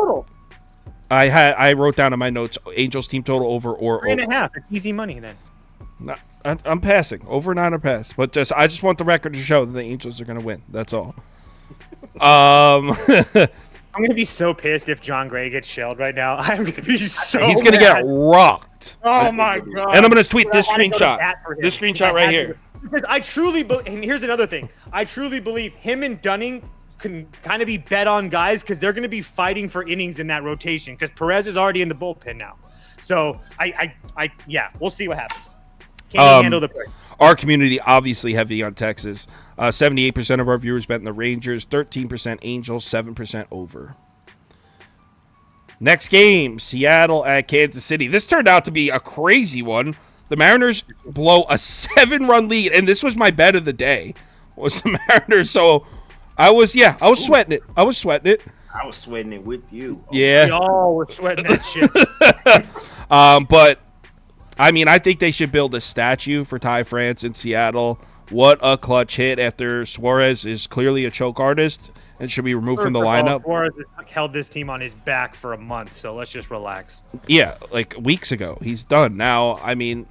S1: I wrote down in my notes Angels team total over or
S2: 3.5. It's easy money then.
S1: No, I'm passing over 9 or pass, but I just want the record to show that the Angels are going to win. That's all.
S2: I'm gonna be so pissed if John Gray gets shelled right now. I'm gonna be so.
S1: He's gonna get rocked.
S2: Oh my god!
S1: And I'm gonna tweet this screenshot. This screenshot right here.
S2: Because I truly believe, and here's another thing. I truly believe him and Dunning can kind of be bet on guys because they're going to be fighting for innings in that rotation because Perez is already in the bullpen now. So yeah, we'll see what happens. Can he handle the play?
S1: Our community obviously heavy on Texas. 78% of our viewers bet in the Rangers, 13% Angels, 7% over. Next game, Seattle at Kansas City. This turned out to be a crazy one. The Mariners blow a 7-run lead, and this was my bet of the day. Was the Mariners? So I was sweating it. I was sweating it
S4: with you.
S1: Yeah.
S2: We all were sweating that shit.
S1: But, I mean, I think they should build a statue for Ty France in Seattle. What a clutch hit after Suarez is clearly a choke artist and should be removed from the lineup.
S2: Suarez held this team on his back for a month, so let's just relax.
S1: Yeah, like weeks ago. He's done. Now, I mean,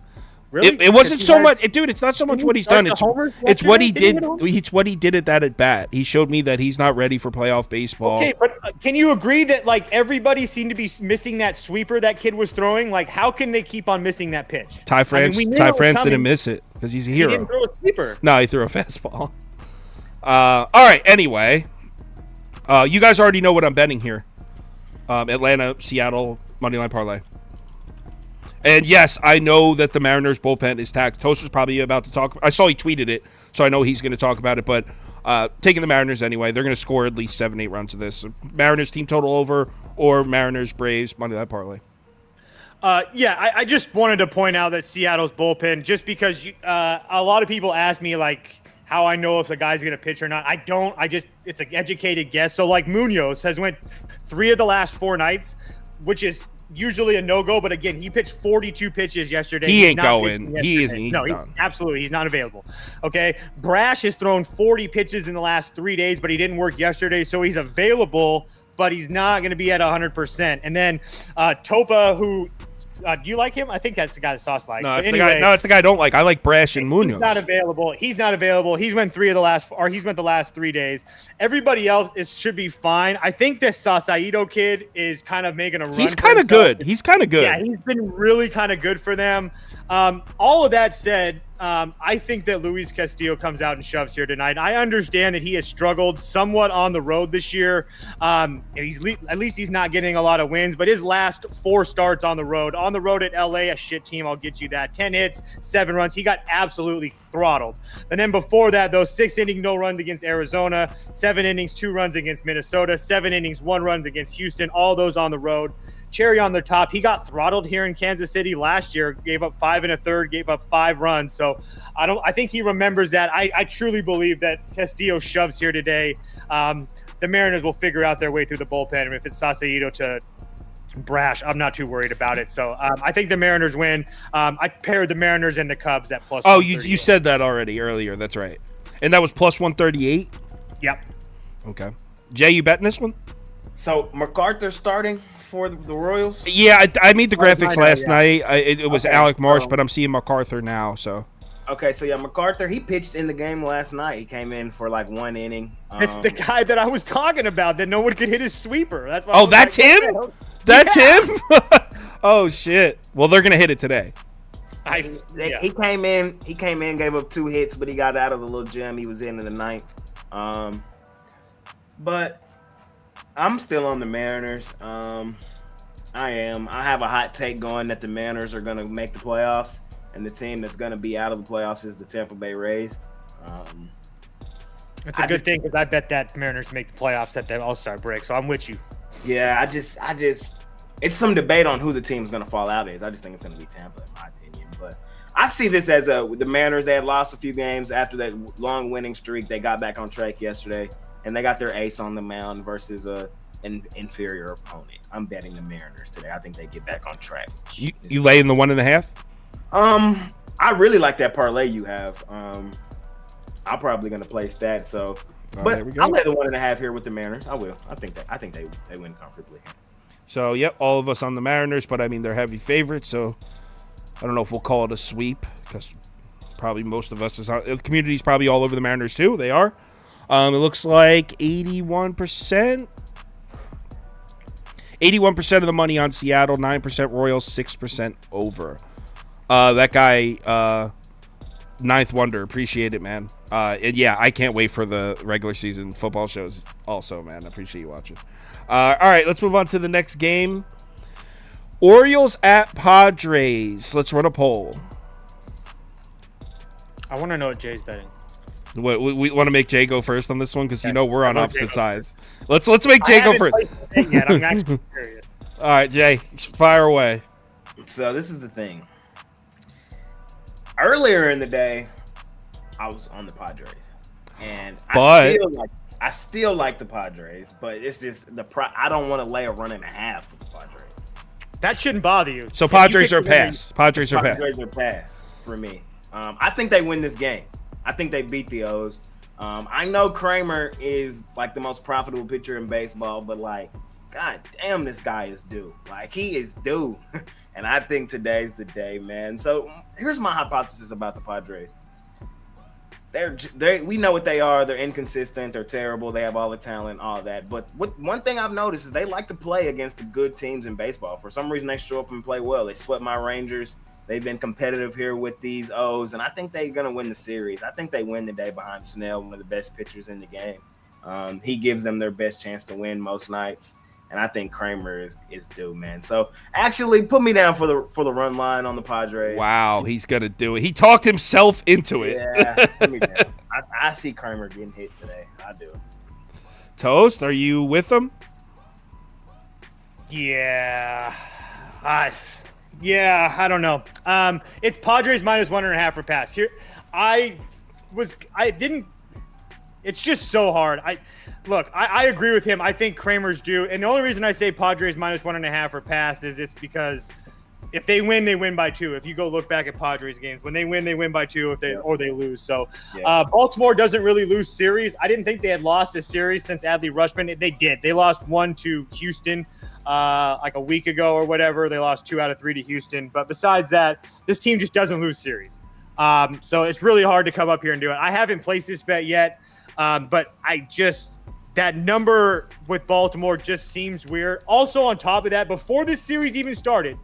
S2: Really?
S1: It wasn't
S2: Because
S1: so
S2: he
S1: much, dude. It's not so much what he's done. It's what he did. It's what he did at that at bat. He showed me that he's not ready for playoff baseball.
S2: Okay, but can you agree that like everybody seemed to be missing that sweeper that kid was throwing? Like, how can they keep on missing that pitch?
S1: Ty France didn't miss it because he's a hero.
S2: He didn't throw a sweeper.
S1: No, he threw a fastball. All right. Anyway, you guys already know what I'm betting here. Atlanta, Seattle, moneyline parlay. And yes, I know that the Mariners bullpen is tacked. Toast was probably about to talk. I saw he tweeted it, so I know he's going to talk about it. But taking the Mariners anyway, they're going to score at least 7-8 runs of this. Mariners team total over or Mariners Braves moneyline parlay.
S2: I just wanted to point out that Seattle's bullpen, just because a lot of people ask me like how I know if the guy's going to pitch or not. I don't. It's an educated guess. So like Munoz has went 3 of the last 4 nights, which is usually a no-go, but again, he pitched 42 pitches yesterday.
S1: He ain't going. He isn't. He's
S2: done. He's not available. Okay, Brash has thrown 40 pitches in the last 3 days, but he didn't work yesterday, so he's available, but he's not going to be at 100%. And then Topa, who do you like him? I think that's the guy that Sauce likes.
S1: No, it's the guy. No, it's the guy I don't like. I like Brash and Munoz.
S2: He's not available. He's went the last 3 days. Everybody else should be fine. I think this Saucedo kid is kind of making a run.
S1: He's kind of good. Yeah,
S2: he's been really kind of good for them. All of that said, I think that Luis Castillo comes out and shoves here tonight. I understand that he has struggled somewhat on the road this year. At least he's not getting a lot of wins, but his last 4 starts on the road at LA, a shit team, I'll get you that. 10 hits, 7 runs. He got absolutely throttled. And then before that, those 6 innings, no runs against Arizona, 7 innings, 2 runs against Minnesota, 7 innings, 1 run against Houston, all those on the road. Cherry on the top. He got throttled here in Kansas City last year, gave up 5 1/3, gave up 5 runs. So I think he remembers that. I truly believe that Castillo shoves here today. The Mariners will figure out their way through the bullpen. And if it's Saucedo to Brash, I'm not too worried about it. So I think the Mariners win. I paired the Mariners and the Cubs at plus.
S1: Oh, you said that already earlier. That's right. And that was plus 138?
S2: Yep.
S1: Okay. Jay, you betting this one?
S4: So MacArthur starting for the Royals?
S1: Yeah, I made the graphics last night. It was
S4: Okay,
S1: Alec Marsh, but I'm seeing MacArthur now. So
S4: Okay, so yeah, MacArthur, he pitched in the game last night. He came in for like 1 inning.
S2: It's the guy that I was talking about that no one could hit his sweeper. That's why
S1: that's him? That's him? Oh shit. Well, they're gonna hit it today.
S4: He came in, gave up 2 hits, but he got out of the little gem he was in the 9th. But I'm still on the Mariners. I have a hot take going that the Mariners are going to make the playoffs, and the team that's going to be out of the playoffs is the Tampa Bay Rays.
S2: It's a good thing because I bet that Mariners make the playoffs at the All-Star break, so I'm with you.
S4: Yeah, I just it's some debate on who the team's going to fall out is. I just think it's going to be Tampa, in my opinion. But I see this as the Mariners. They had lost a few games after that long winning streak. They got back on track yesterday, and they got their ace on the mound versus an inferior opponent. I'm betting the Mariners today. I think they get back on track.
S1: You lay in the 1.5?
S4: I really like that parlay you have. I'm probably going to place that. So, but I'll lay the 1.5 here with the Mariners. I will. I think they win comfortably.
S1: So, yep, all of us on the Mariners, but I mean they're heavy favorites. So, I don't know if we'll call it a sweep because probably most of us the community's probably all over the Mariners too. They are. It looks like 81%. 81% of the money on Seattle, 9% Royals, 6% over. That guy, Ninth Wonder, appreciate it, man. And yeah, I can't wait for the regular season football shows also, man. I appreciate you watching. All right, let's move on to the next game. Orioles at Padres. Let's run a poll.
S2: I want to know what Jay's betting.
S1: What, we want to make Jay go first on this one because we're on opposite sides. Let's make Jay go first.
S2: Yet. I'm actually curious.
S1: All right, Jay, fire away.
S4: So this is the thing. Earlier in the day, I was on the Padres, and I still like the Padres, but it's just I don't want to lay a 1.5 with the Padres.
S2: That shouldn't bother you.
S1: So Padres are pass. Padres are
S4: pass for me. I think they win this game. I think they beat the O's. I know Kramer is like the most profitable pitcher in baseball, but like, god damn, this guy is due. Like, he is due. And I think today's the day, man. So here's my hypothesis about the Padres. We know what they are. They're inconsistent. They're terrible. They have all the talent, all that. But one thing I've noticed is they like to play against the good teams in baseball. For some reason, they show up and play well. They swept my Rangers. They've been competitive here with these O's, and I think they're going to win the series. I think they win today behind Snell, one of the best pitchers in the game. He gives them their best chance to win most nights. And I think Kramer is due, man. So actually, put me down for the run line on the Padres.
S1: Wow, he's gonna do it. He talked himself into it.
S4: Yeah, put me down. I see Kramer getting hit today. I do.
S1: Toast, are you with him?
S2: Yeah. I don't know. It's Padres minus 1.5 for pass. It's just so hard. I agree with him. I think Kramer's due. And the only reason I say Padres minus 1.5 for pass is just because if they win, they win by 2. If you go look back at Padres games, when they win by 2 or they lose. So Baltimore doesn't really lose series. I didn't think they had lost a series since Adley Rutschman. They did. They lost 1 to Houston like a week ago or whatever. They lost 2 out of 3 to Houston. But besides that, this team just doesn't lose series. So it's really hard to come up here and do it. I haven't placed this bet yet, but that number with Baltimore just seems weird. Also, on top of that, before this series even started,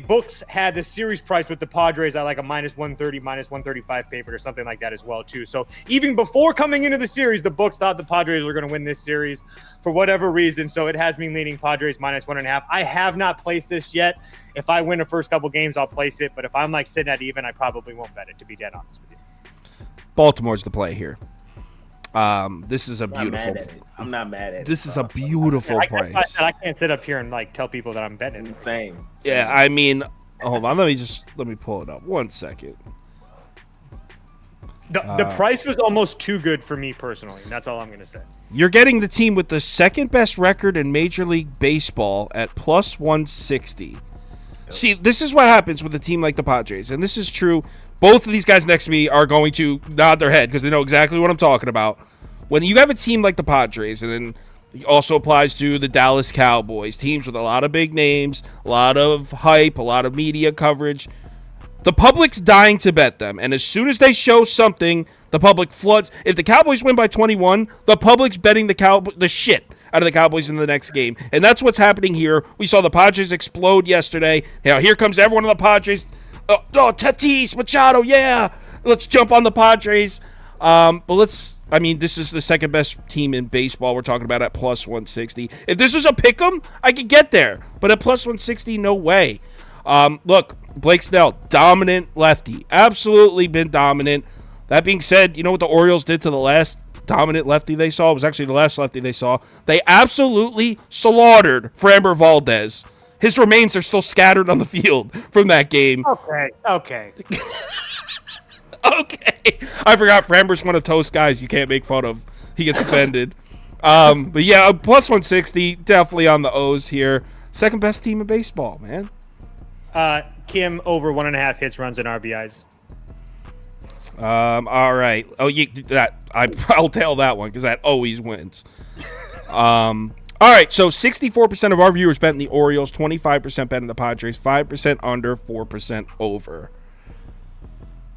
S2: books had the series price with the Padres at like a minus 130, minus 135 favorite or something like that as well, too. So even before coming into the series, the books thought the Padres were going to win this series for whatever reason. So it has me leaning Padres minus 1.5. I have not placed this yet. If I win the first couple games, I'll place it. But if I'm like sitting at even, I probably won't bet it, to be dead honest with you.
S1: Baltimore's the play here. This is a beautiful.
S4: I'm not mad at it.
S1: This is a beautiful price.
S2: I can't sit up here and like tell people that I'm betting it.
S4: Same.
S1: Yeah, I mean, hold on. Let me pull it up. 1 second.
S2: The price was almost too good for me personally, and that's all I'm going to say.
S1: You're getting the team with the second best record in Major League Baseball at plus 160. Yep. See, this is what happens with a team like the Padres, and this is true. Both of these guys next to me are going to nod their head because they know exactly what I'm talking about. When you have a team like the Padres, and then it also applies to the Dallas Cowboys, teams with a lot of big names, a lot of hype, a lot of media coverage, the public's dying to bet them. And as soon as they show something, the public floods. If the Cowboys win by 21, the public's betting the shit out of the Cowboys in the next game. And that's what's happening here. We saw the Padres explode yesterday. Now here comes everyone on the Padres. Tatis, Machado, yeah. Let's jump on the Padres. This is the second best team in baseball we're talking about at plus 160. If this was a pick'em, I could get there. But at plus 160, no way. Look, Blake Snell, dominant lefty. Absolutely been dominant. That being said, you know what the Orioles did to the last dominant lefty they saw? It was actually the last lefty they saw. They absolutely slaughtered Framber Valdez. His remains are still scattered on the field from that game.
S2: Okay.
S1: Okay. I forgot Framber's one of Toast guys you can't make fun of. He gets offended. But yeah, plus 160, definitely on the O's here. Second best team in baseball, man.
S2: Kim over 1.5 hits, runs, and RBIs.
S1: All right. I'll tell that one because that always wins. All right, so 64% of our viewers bet in the Orioles, 25% bet in the Padres, 5% under, 4% over.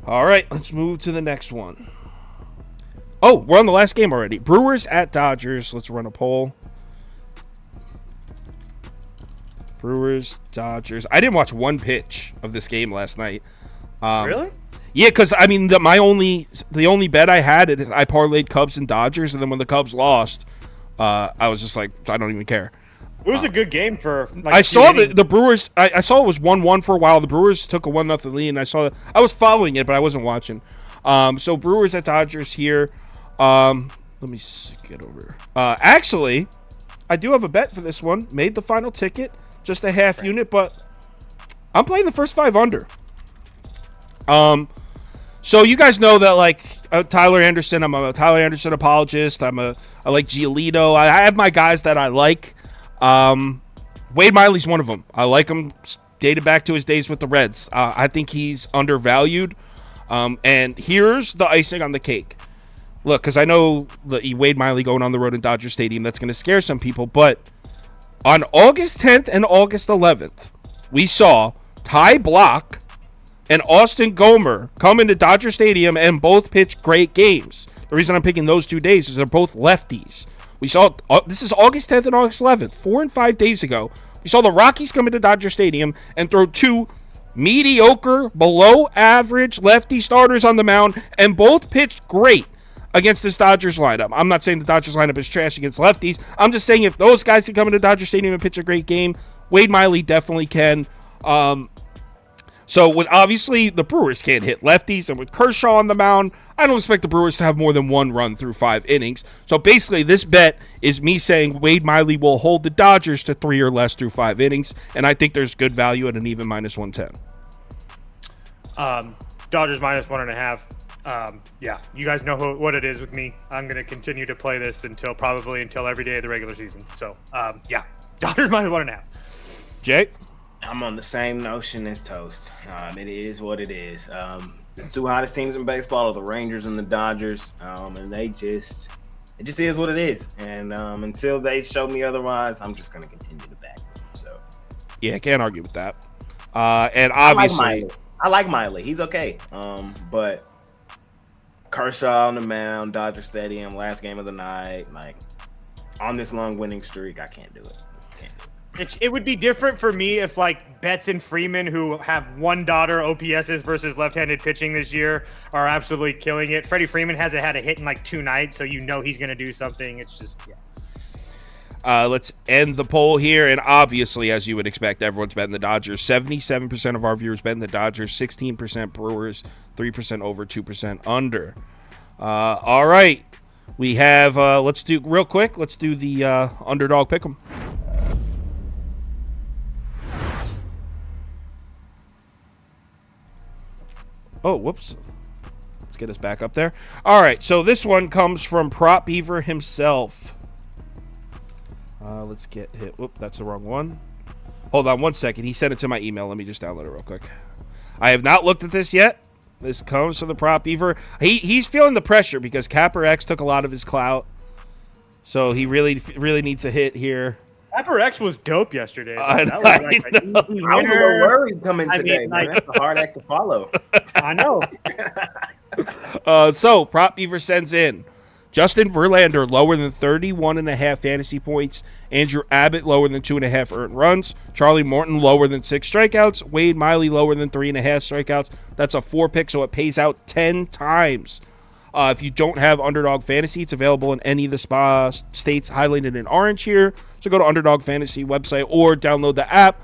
S1: All right, let's move to the next one. Oh, we're on the last game already. Brewers at Dodgers. Let's run a poll. Brewers, Dodgers. I didn't watch one pitch of this game last night.
S2: Really?
S1: Yeah, because, I mean, the only bet I had, I parlayed Cubs and Dodgers, and then when the Cubs lost, I was just like, I don't even care.
S2: It was a good game for.
S1: I saw the Brewers. I saw it was 1-1 for a while. The Brewers took a 1-0 lead, and I saw that. I was following it, but I wasn't watching. So Brewers at Dodgers here. Let me get over. Actually, I do have a bet for this one. Made the final ticket, just a half unit, but I'm playing the first 5 under. So you guys know that, like, Tyler Anderson, I'm a Tyler Anderson apologist. I like Giolito. I have my guys that I like. Wade Miley's one of them. I like him dated back to his days with the Reds. I think he's undervalued. And here's the icing on the cake. Look, because I know the Wade Miley going on the road in Dodger Stadium, that's going to scare some people. But on August 10th and August 11th, we saw Ty Block and Austin Gomer come into Dodger Stadium and both pitch great games. The reason I'm picking those 2 days is they're both lefties. We saw, this is August 10th and August 11th, 4 and 5 days ago. We saw the Rockies come into Dodger Stadium and throw 2 mediocre, below average lefty starters on the mound, and both pitched great against this Dodgers lineup. I'm not saying the Dodgers lineup is trash against lefties. I'm just saying if those guys can come into Dodger Stadium and pitch a great game, Wade Miley definitely can. So with obviously the Brewers can't hit lefties, and with Kershaw on the mound, I don't expect the Brewers to have more than 1 run through 5 innings. So basically this bet is me saying Wade Miley will hold the Dodgers to 3 or less through 5 innings, and I think there's good value at an even -110.
S2: Dodgers -1.5. Yeah, you guys know what it is with me. I'm going to continue to play this until every day of the regular season. So, yeah, Dodgers -1.5.
S1: Jay?
S4: I'm on the same notion as Toast. It is what it is. The 2 hottest teams in baseball are the Rangers and the Dodgers, and it just is what it is. And until they show me otherwise, I'm just going to continue to back them. So,
S1: yeah, can't argue with that. And obviously,
S4: I like Miley. He's okay. But Kershaw on the mound, Dodger Stadium, last game of the night, like on this long winning streak, I can't do it.
S2: It would be different for me if like Betts and Freeman, who have $1 OPSs versus left-handed pitching this year, are absolutely killing it. Freddie Freeman hasn't had a hit in like 2 nights, so you know he's going to do something. It's just, yeah.
S1: Let's end the poll here, and obviously, as you would expect, everyone's betting the Dodgers. 77% of our viewers betting the Dodgers, 16% Brewers, 3% over, 2% under. All right, we have. Let's do real quick. Let's do the underdog pick'em. Oh, whoops. Let's get us back up there. All right, so this one comes from Prop Beaver himself. Let's get hit. Whoop, that's the wrong one. Hold on 1 second. He sent it to my email. Let me just download it real quick. I have not looked at this yet. This comes from the Prop Beaver. He's feeling the pressure because Capper X took a lot of his clout. So he really needs a hit here.
S2: Capper X was dope yesterday.
S4: I was a little worried coming today, man. That's a hard act to follow.
S2: I know.
S1: So Prop Beaver sends in Justin Verlander lower than 31.5 fantasy points. Andrew Abbott lower than 2.5 earned runs. Charlie Morton lower than 6 strikeouts. Wade Miley lower than 3.5 strikeouts. That's a 4 pick, so it pays out 10 times. If you don't have Underdog Fantasy, it's available in any of the states highlighted in orange here. So go to Underdog Fantasy website or download the app,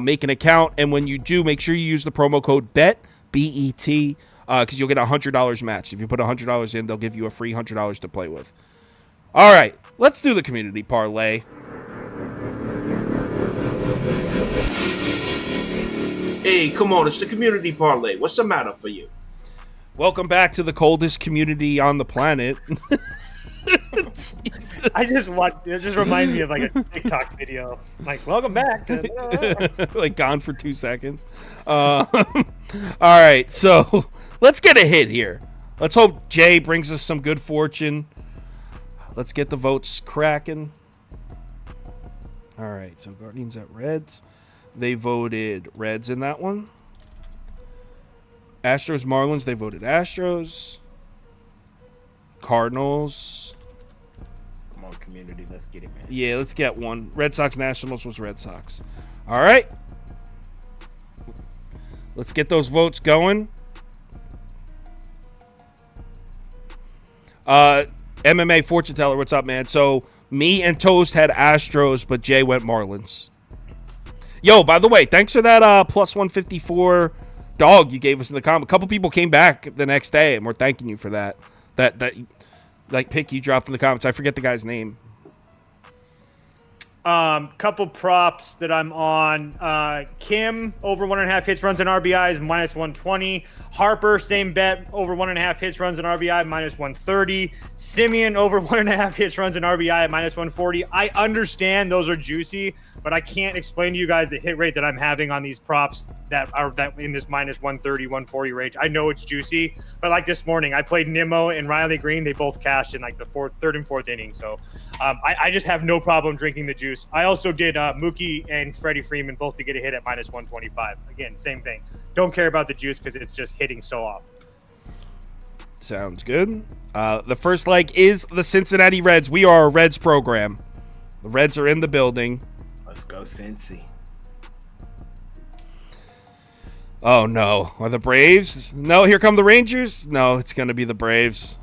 S1: make an account, and when you do, make sure you use the promo code BET, B-E-T, because you'll get a $100 match. If you put $100 in, they'll give you a free $100 to play with. All right, let's do the community parlay.
S3: Hey, come on, it's the community parlay. What's the matter for you?
S1: Welcome back to the coldest community on the planet.
S2: It just reminds me of like a TikTok video. Like, welcome back to
S1: like gone for 2 seconds. All right, so let's get a hit here. Let's hope Jay brings us some good fortune. Let's get the votes cracking. All right, so Guardians at Reds. They voted Reds in that one. Astros, Marlins, they voted Astros. Cardinals.
S4: Come on, community, let's get it, man.
S1: Yeah, let's get one. Red Sox, Nationals was Red Sox. All right. Let's get those votes going. MMA Fortune Teller, what's up, man? So me and Toast had Astros, but Jay went Marlins. Yo, by the way, thanks for that plus 154 dog you gave us in the comment. A couple people came back the next day, and we're thanking you for that. That pick you dropped in the comments. I forget the guy's name.
S2: Couple props that I'm on. Kim over 1.5 hits, runs, and RBIs -120. Harper, same bet, over 1.5 hits, runs, and RBI -130. Simeon over 1.5 hits, runs, and RBI at -140. I understand those are juicy, but I can't explain to you guys the hit rate that I'm having on these props that are in this -130, 140 range. I know it's juicy, but like this morning, I played Nimmo and Riley Green. They both cashed in like the third and fourth inning. So I just have no problem drinking the juice. I also did Mookie and Freddie Freeman both to get a hit at minus 125. Again, same thing. Don't care about the juice because it's just hitting so off.
S1: Sounds good. The first leg is the Cincinnati Reds. We are a Reds program. The Reds are in the building.
S4: Let's go, Cincy.
S1: Oh, no. Are the Braves? No, here come the Rangers? No, it's going to be the Braves.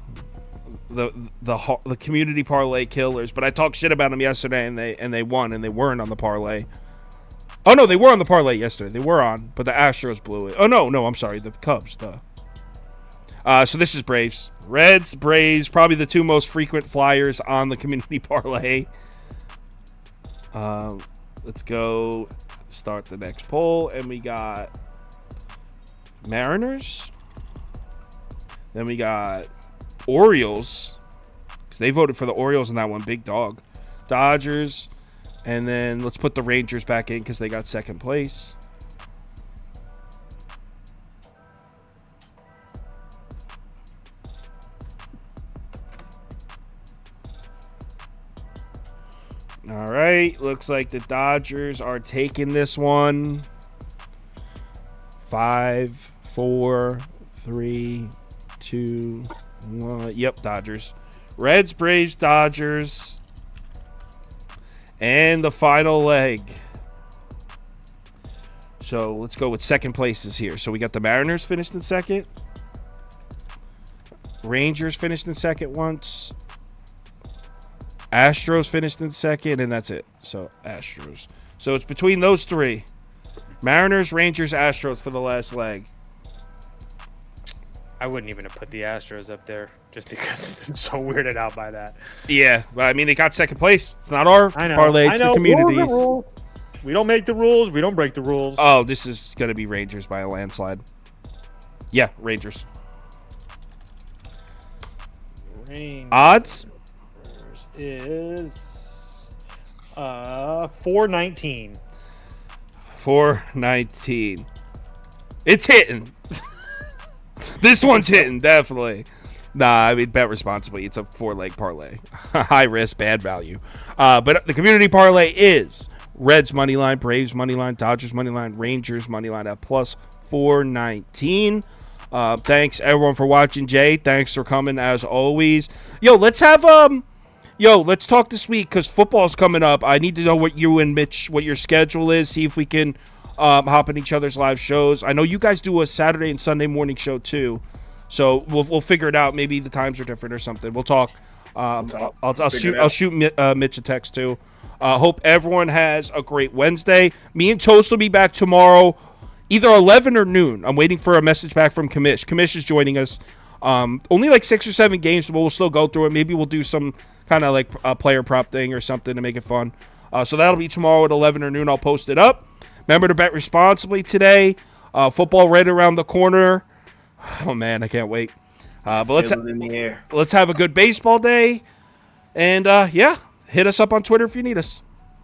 S1: The community parlay killers. But I talked shit about them yesterday, and they won, and they weren't on the parlay. Oh, no, they were on the parlay yesterday. They were on, but the Astros blew it. Oh, no, I'm sorry. The Cubs, so this is Braves. Reds, Braves, probably the two most frequent flyers on the community parlay. Let's go start the next poll, and we got Mariners. Then we got Orioles, because they voted for the Orioles in that one. Big dog. Dodgers. And then let's put the Rangers back in because they got second place. All right. Looks like the Dodgers are taking this one. 5, 4, 3, 2, 1. Yep, Dodgers. Reds, Braves, Dodgers. And the final leg. So let's go with second places here. So we got the Mariners finished in second. Rangers finished in second once. Astros finished in second, and that's it. So Astros. So it's between those three. Mariners, Rangers, Astros for the last leg.
S2: I wouldn't even have put the Astros up there just because I'm so weirded out by that.
S1: Yeah, but I mean, they got second place. It's not our
S2: I know.
S1: parlay, it's the communities.
S2: We don't make the rules. We don't break the rules.
S1: Oh, this is going to be Rangers by a landslide. Yeah, Rangers. Odds?
S2: Is 419.
S1: 419. It's hitting. This one's hitting, definitely. Nah, I mean, bet responsibly. It's a 4-leg parlay. High risk, bad value. But the community parlay is Reds money line, Braves money line, Dodgers money line, Rangers money line at plus 419. Thanks everyone for watching. Jay, thanks for coming as always. Let's talk this week because football's coming up. I need to know what you and Mitch, what your schedule is. See if we can hop in each other's live shows. I know you guys do a Saturday and Sunday morning show too, so we'll figure it out. Maybe the times are different or something. We'll talk. I'll shoot Mitch a text too. Hope everyone has a great Wednesday. Me and Toast will be back tomorrow, either 11 or noon. I'm waiting for a message back from Kamish. Kamish is joining us. Only like 6 or 7 games, but we'll still go through it. Maybe we'll do some kind of like a player prop thing or something to make it fun. So that'll be tomorrow at 11 or noon. I'll post it up. Remember to bet responsibly today. Football right around the corner. Oh man, I can't wait. But let's have a good baseball day. And hit us up on Twitter if you need us.